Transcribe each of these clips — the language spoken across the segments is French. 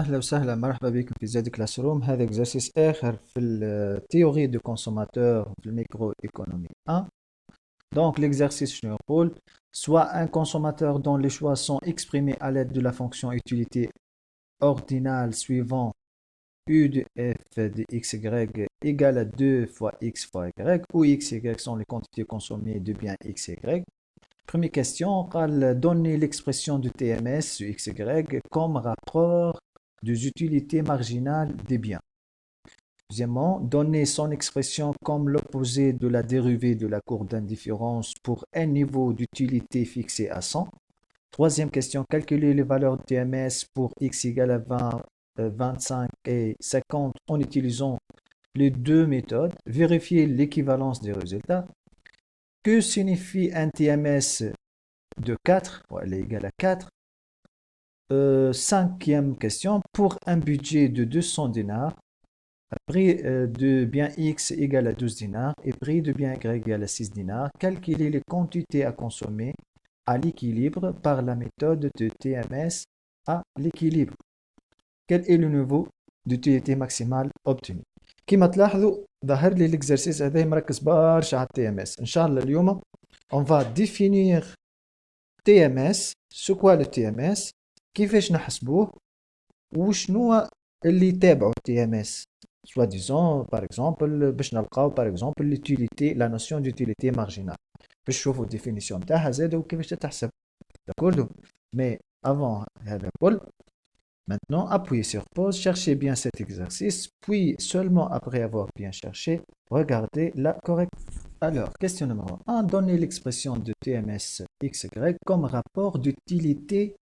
أهلا وسهلا مرحبا بكم في زاد كلاس روم. هذا اكزرسيس آخر في التhéorie du consommateur في الميكرو ايكونومي 1. Donc l'exercice شنو يقول: soit un consommateur dont les choix sont exprimés à l'aide de la fonction utilité ordinale suivant u de f de xy égale à 2 fois x fois y, où x et y sont les quantités consommées de biens x et y. Première question, donner l'expression de TMS sur xy comme rapport des utilités marginales des biens. Deuxièmement, donner son expression comme l'opposé de la dérivée de la courbe d'indifférence pour un niveau d'utilité fixé à 100. Troisième question, calculer les valeurs de TMS pour x égale à 20, 25 et 50 en utilisant les deux méthodes. Vérifier l'équivalence des résultats. Que signifie un TMS de 4? Elle est égale à 4. Cinquième question, pour un budget de 200 dinars, prix de bien X égale à 12 dinars et prix de bien Y égale à 6 dinars, calculer les quantités à consommer à l'équilibre par la méthode de TMS à l'équilibre. Quel est le niveau d'utilité maximale obtenu؟ كما تلاحظوا ظهر لي l'exercice هذا مركز برشا على TMS. إن شاء الله اليوم on va définir TMS. C'est quoi le TMS؟ كيفاش نحسبوه وشنو اللي يتابعوا TMS. Soit disant, par exemple, باش نلقاو par exemple l'utilité, la notion d'utilité marginale. باش نشوفوا الديفينيسيون نتاعها زاد وكيفاش تتحسب. D'accord? Mais avant هذا الكل, maintenant appuyez sur pause, cherchez bien cet exercice, puis seulement après avoir bien cherché, regardez la correction. Alors, question numéro 1, donnez l'expression de TMS XY comme rapport d'utilité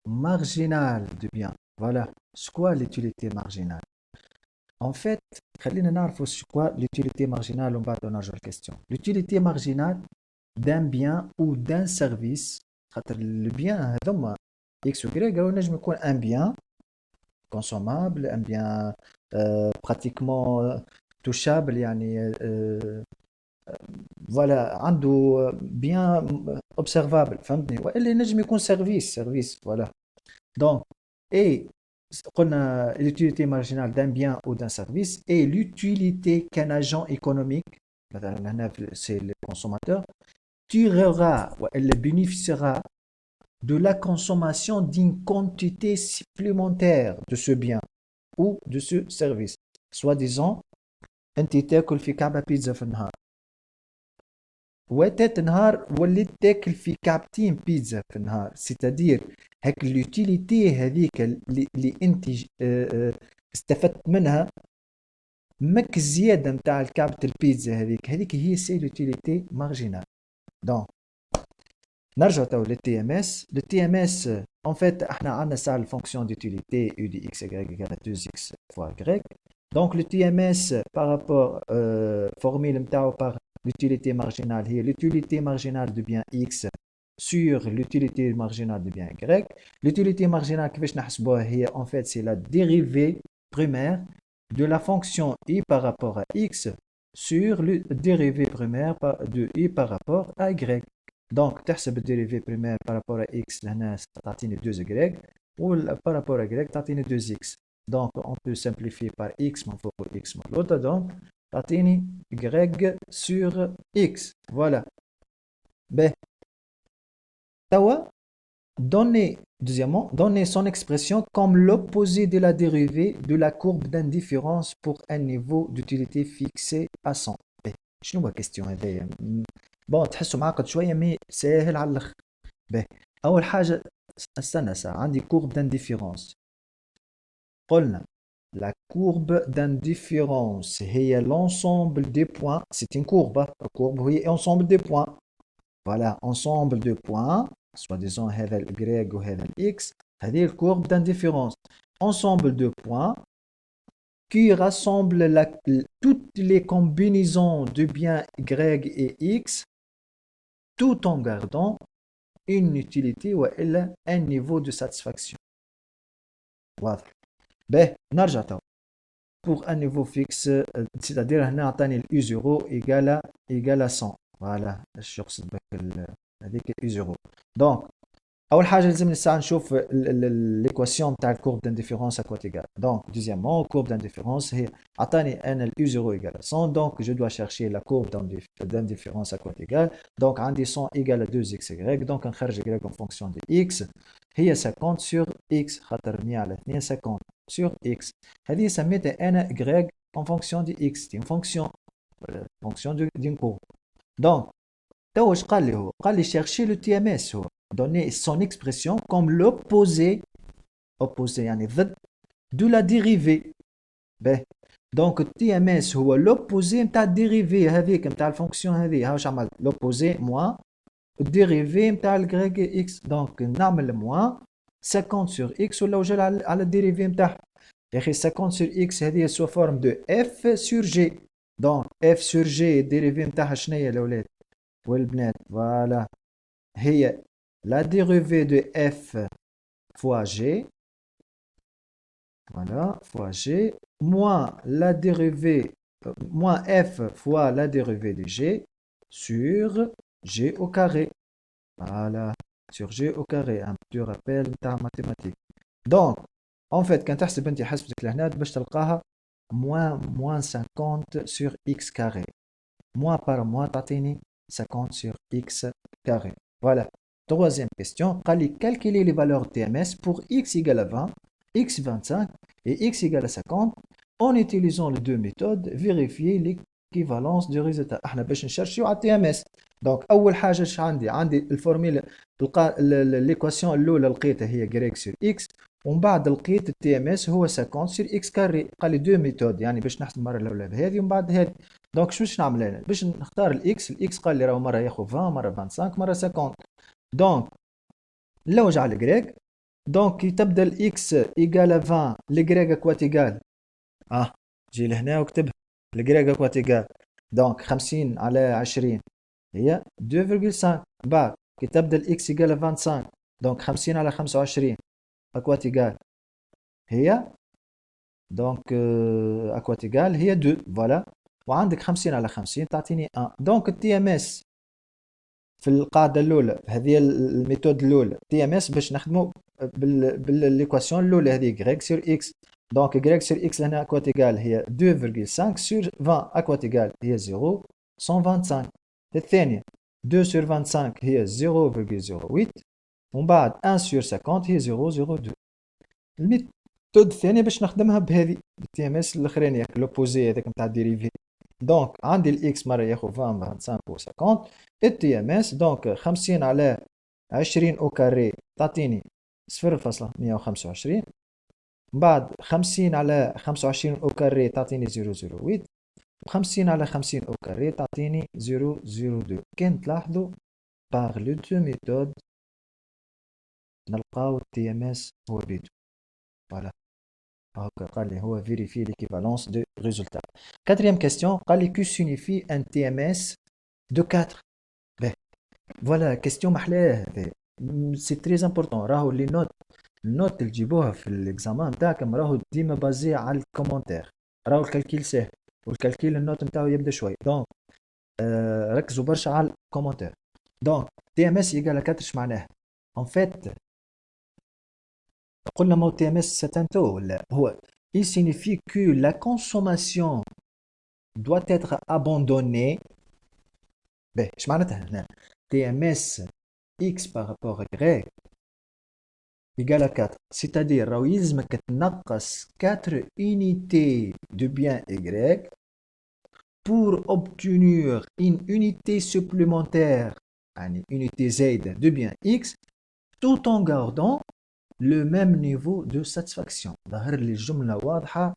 marginale de bien. Voilà, c'est quoi l'utilité marginale? En fait, خلينا نعرفوا c'est quoi l'utilité marginale ومن بعد نرجع الكاستيون. L'utilité marginale d'un bien ou d'un service. خاطر le bien هذوما x و y ينجم يكون un bien consommable, un bien pratiquement touchable, يعني voilà عنده bien observable, فهمتني؟ والا ينجم يكون service voilà. Donc, et قلنا l'utilité marginale d'un bien ou d'un service et l'utilité qu'un agent économique, c'est le consommateur, tirera ou elle bénéficiera de la consommation d'une quantité supplémentaire de ce bien ou de ce service. Soi-disant, انت تاكل في كعبة بيتزا في النهار، وتات نهار وليت تاكل في كعبتين بيتزا في النهار، سيتادير هاك اليوتيليتي هذيك اللي انت استفدت منها ماك الزياده نتاع كعبه البيتزا هذيك هي سي لوتيليتي مارجينال. دونك نرجع تو للتي ام اس. التي ام اس ان فيت احنا عندنا ساعه الفونكسيون ديوتيليتي يو دي اكس ايكال 2 اكس فوا y. دونك لو تي ام اس بارابور فورميل نتاعو بار l'utilité marginale est l'utilité marginale de bien x sur l'utilité marginale de bien y. L'utilité marginale كيفاش نحسبوها هي en fait c'est la dérivée primaire de la fonction y par rapport à x sur le dérivé primaire de y par rapport à y. Donc تحسب الديريفي primaire par rapport à x لهنا تعطيني 2y و par rapport à y تعطيني 2x. Donc on peut simplifier par x من فوق و x من l'autre. Donc تعطيني y sur x. Voilà. Ben, tawa, deuxièmement, donner son expression comme l'opposé de la dérivée de la courbe d'indifférence pour un niveau d'utilité fixé à 100. Ben, شنو هو question هذايا؟ بون تحسوا معقد شويه مي ساهل على الاخر. Ben, اول حاجه استنى ساعه عندي courbe d'indifférence. قلنا la courbe d'indifférence est l'ensemble des points. C'est une courbe. La courbe est ensemble des points. Voilà, ensemble de points. Soit-disant, y ou x. C'est la courbe d'indifférence. Ensemble de points qui rassemble toutes les combinaisons de biens y et x tout en gardant une utilité ou un niveau de satisfaction. Voilà. Ben, نرجع تو. Pour un niveau fixe, c'est-à-dire هنا عطاني u0 égale à 100. Voilà, je يقصد بك هذيك u0. Donc اول حاجه لازم نسعى نشوف ليكواسيون تاع الكورب d'aindiférence à quoi égale. Donc deuxièmement courbe d'indifférence هي عطاني انا ال u0 égale à 100, donc je dois chercher la courbe d'indifférence à quoi égale. Donc عندي 100 égale à 2xy, donc نخرج y en fonction de x هي 50 sur x, خاطر 100 على 2 50 sur x. هذه سميتها انا y en fonction de x, c'est une fonction d'une courbe. Donc تو واش قال لي هو؟ قال لي chercher le TMS هو donner son expression comme l'opposé يعني ضد de la dérivée. باهي دونك TMS هو l'opposé نتاع الديريفي هذيك نتاع الفونكسيون هذه. هاوش عملت l'opposé موان الديريفي نتاع الغريك اكس. دونك نعمل موان 50 sur x ولا وجل على الديريفي نتاعها. يا اخي 50 sur x هذه سو فورم دو f sur g. دونك f sur g الديريفي نتاعها شنيا الاولاد والبنات؟ فوالا هي la dérivée de f fois g, voilà, fois g, moins la dérivée, moins f fois la dérivée de g sur g au carré. Voilà, sur g au carré, un petit rappel de mathématiques. Donc, en fait, quand tu as حسبتك لهنا باش تلقاها moins 50 sur x carré. Moins par moins تعطيني 50 sur x carré. Voilà. Troisième question, calculer les valeurs TMS pour x égale à 20, x 25 et x égale à 50 en utilisant les deux méthodes, vérifier l'équivalence du résultat. احنا باش نشرشيو على TMS. Donc اول حاجه اش عندي الفورميلا l'équation الاولى لقيتها هي y sur x ومن بعد لقيت التي ام اس هو 50 sur x كاري. قال لي دو ميثود يعني باش نحسب مره الاولى بهذه ومن بعد هذه. دونك شو باش نعمل انا؟ باش نختار الاكس قال لي راهو مره ياخذ 20 مره 25 مره 50. دونك نلوج على الجريك. دونك كي تبدا الاكس ايجال 20 الجريك كوات ايجال جي لهنا وكتبها الجريك كوات ايجال. دونك 50 على 20 هي 2.5. بعد كي تبدا الاكس ايجال 25 دونك 50 على 25 اكوات ايجال هي دونك اكوات ايجال هي 2. فوالا وعندك 50 على 50 تعطيني 1. دونك التي ام اس في القاعده الاولى هذه الميثود الاولى تي ام اس باش نخدموا بالليكواسيون الاولى هذه غريك سور اكس. دونك غريك سور اكس هنا اكوات ايجال هي 2.5 سور 20 اكوات ايجال هي 0 125. الثانيه 2 سور 25 هي 0.08 ومن بعد 1 سور 50 هي 0.02. الميثود الثانيه باش نخدمها بهذه التي ام اس الاخرانيه لوبوزي هذاك نتاع الديريفي. دونك عندي الاكس مره ياخذ 20 25 و 50 التي ام اس. دونك 50 على 20 او كاري تعطيني 0.125. بعد 50 على 25 او كاري تعطيني 0.08 و50 على 50 او كاري تعطيني 0.02. كان تلاحظوا باغ لو دو ميثود نلقاو التي ام اس هو بيدو. فوالا قال لي هو vérifier l'équivalence de résultats. Quatrième question, قال لي que signifie un TMS de 4. Ben, voilà, question محلاه. C'est très important. راهو لي النوت اللي تجيبوها في الاكزامان نتاعكم راهو ديما بازي على الكومنتير. راهو الكالكيل سهل والكالكيل النوت نتاعو يبدا شوي. دونك ركزوا برشا على الكومنتير. دونك TMS يقال 4 اش معناها؟ en fait قلنا مو TMS c'est un taux ولا هو il signifie que la consommation doit être abandonnée. Ben, ايش معناتها هنا؟ TMS x par rapport à y égale à 4. C'est-à-dire راهو يلزمك تنقص 4 unités de bien y pour obtenir une unité supplémentaire يعني unité z de bien x tout en gardant le même niveau de satisfaction. ظهر لي الجملة واضحة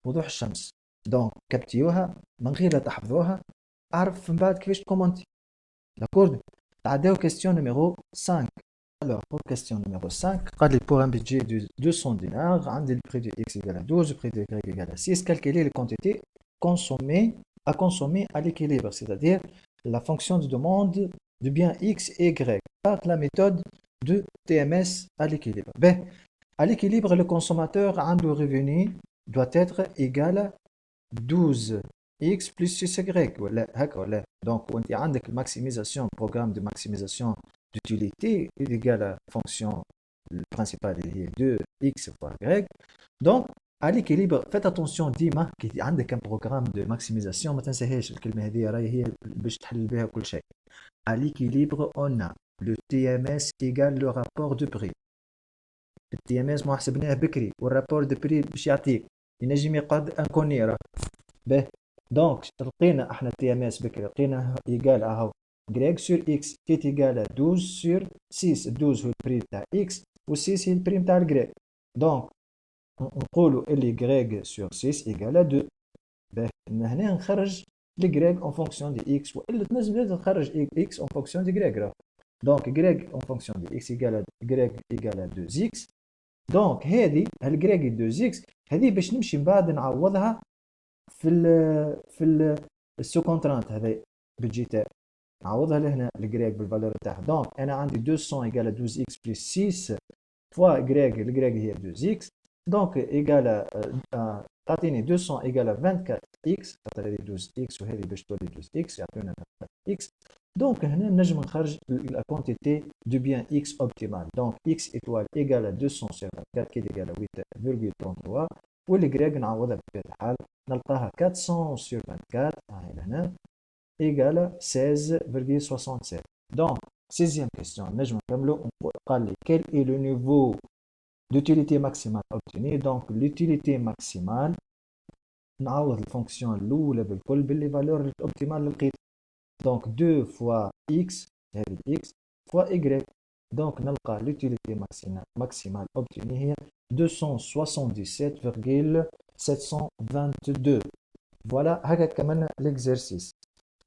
وضوح الشمس. دونك كبتيوها من غير لا تحفظوها اعرف من بعد كيفاش تكومنتي. داكورد. تعداو question numéro 5. Alors pour question numéro 5 قال لي pour un budget de 200 dinars عندي le prix de x égale à 12 le prix de y égale à 6 calculer les quantités consommées à consommer à l'équilibre, c'est-à-dire la fonction de demande de bien x et y par la méthode de TMS à l'équilibre. Ben, à l'équilibre, le consommateur un de revenu doit être égal à 12 x plus 6y ولا هكا ولا. دونك وانت عندك الماكسيميزاسيون بروجرام دو ماكسيميزاسيون d'utilité est égal à fonction principale اللي هي 2x fois y. دونك à l'équilibre faites attention ديما كي عندك un programme de maximisation ما تنساهاش الكلمة هذه راهي هي باش تحل بها كل شيء. À l'équilibre on a le TMS égale le rapport de prix. le TMS ما حسبناه بكري والرابور دو بري باش يعطيك ينجم يقعد انكوني راه باهي. دونك لقينا احنا تي ام اس بكري لقينا ايجال اهو غريك سور اكس كيت ايجال 12 سور 6. 12 هو البري تاع اكس و 6 هي البريم تاع الغريك. دونك نقولوا اللي غريك سور 6 ايجال 2. باهي هنا نخرج الغريك اون فونكسيون دي اكس والا تنجم تخرج اكس اون فونكسيون دي غريك راه. دونك غريك اون فونكسيون دي اكس ايجال غريك ايجال 2 اكس. دونك هذه الغريك 2 اكس هذه باش نمشي من بعد نعوضها في السو كونترانت هذا بيجيتا نعوضها لهنا الجريك بالفالور تاعها. دونك انا عندي 200 ايكال 12 اكس بلس 6 فوا جريك الجريك هي 2 اكس. دونك ايكال تعطيني 200 ايكال 24 اكس خاطر هذه 12 اكس وهذه باش تولي 12 اكس يعطيونا اكس. دونك هنا نجم نخرج لا كونتيتي دو بيان اكس اوبتيمال. دونك اكس ايتوال ايكال 200 سور 24 كي ايكال 8.33 والجريك نعوضها بطبيعة الحال نلقاها 400 sur 24 هاي لهنا égale 16,67. Donc, 16e question, نجم نكملو. قال لي quel est le niveau d'utilité maximale obtenu. Donc, l'utilité maximale نعوض الفونكسيون الأولى بالكل باللي فالور الأوبتيمال اللي لقيت. Donc 2 fois x هذه x fois y. Donc نلقى l'utilité maximale obtenue هي 277,722. فوالا هكا كملنا l'exercice.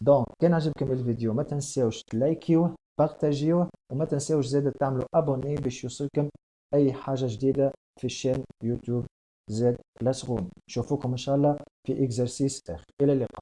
دونك كان عجبكم الفيديو ما تنساوش تلايكيوه بارتاجيوه وما تنساوش زاد تعملوا ابوني باش يوصلكم اي حاجه جديده في الشين يوتيوب زاد كلاس روم. نشوفوكم ان شاء الله في اكزرسيس اخر. الى اللقاء.